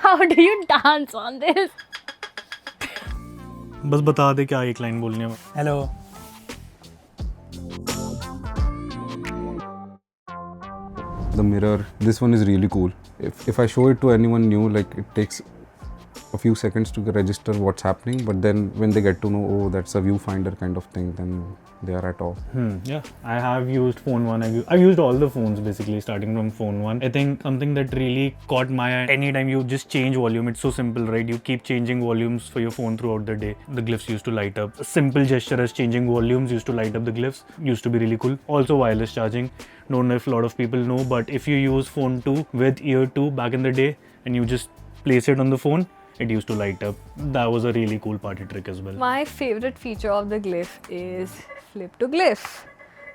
How do you dance on this? बस बता दे क्या एक लाइन बोलनी है. Hello. The mirror, this one is really cool. If I show it to anyone new, like it takes a few seconds to register what's happening, but then when they get to know, oh, that's a viewfinder kind of thing, then they are at all. Yeah, I have used phone 1. I've used all the phones basically, starting from phone 1. I think something that really caught my eye, anytime you just change volume, it's so simple, right? You keep changing volumes for your phone throughout the day. The glyphs used to light up. A simple gesture as changing volumes used to light up the glyphs. Used to be really cool. Also wireless charging. Don't know if a lot of people know, but if you use phone 2 with ear 2 back in the day and you just place it on the phone, it used to light up. That was a really cool party trick as well. My favorite feature of the Glyph is flip to Glyph,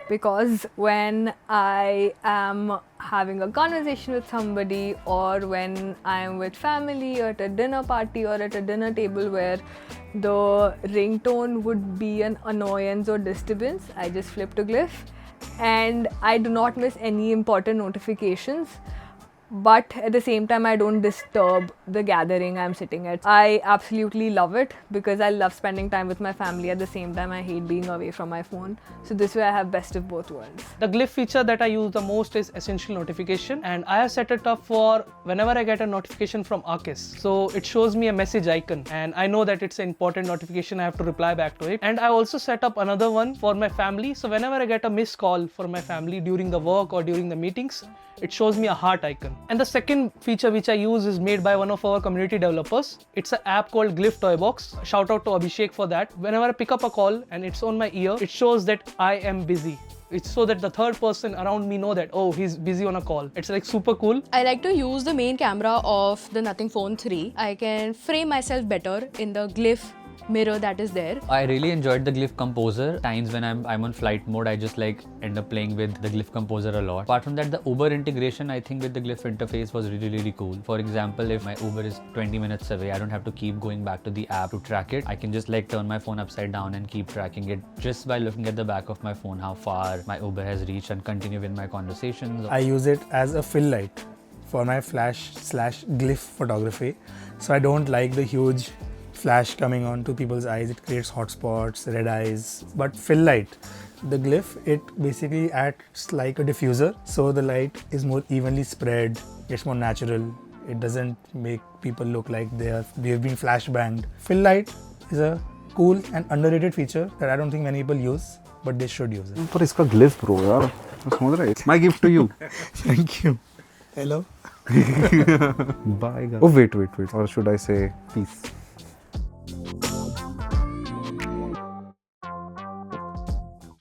because when I am having a conversation with somebody, or when I am with family or at a dinner party or at a dinner table where the ringtone would be an annoyance or disturbance, I just flip to Glyph and I do not miss any important notifications. But at the same time, I don't disturb the gathering I'm sitting at. I absolutely love it because I love spending time with my family. At the same time, I hate being away from my phone. So this way I have best of both worlds. The Glyph feature that I use the most is essential notification, and I have set it up for whenever I get a notification from Arcus. So it shows me a message icon and I know that it's an important notification, I have to reply back to it. And I also set up another one for my family. So whenever I get a missed call for my family during the work or during the meetings, it shows me a heart icon. And the second feature which I use is made by one of our community developers. It's an app called Glyph Toy Box. Shout out to Abhishek for that. Whenever I pick up a call and it's on my ear, it shows that I am busy. It's so that the third person around me know that, oh, he's busy on a call. It's like super cool. I like to use the main camera of the Nothing Phone 3. I can frame myself better in the Glyph mirror that is there. I really enjoyed the Glyph Composer. Times when I'm on flight mode, I just like end up playing with the Glyph Composer a lot. Apart from that, the Uber integration I think with the Glyph interface was really cool. For example, if my Uber is 20 minutes away, I don't have to keep going back to the app to track it. I can just like turn my phone upside down and keep tracking it just by looking at the back of my phone how far my Uber has reached and continue with my conversations. I use it as a fill light for my flash/glyph photography. So I don't like the huge flash coming onto people's eyes. It creates hot spots, red eyes. But fill light, the Glyph, it basically acts like a diffuser. So the light is more evenly spread, it's more natural. It doesn't make people look like they've been flashbanged. Fill light is a cool and underrated feature that I don't think many people use, but they should use it. पर इसका Glyph Pro यार, समझ रहे? My gift to you. Thank you. Hello. Bye guys. Oh wait. Or should I say peace?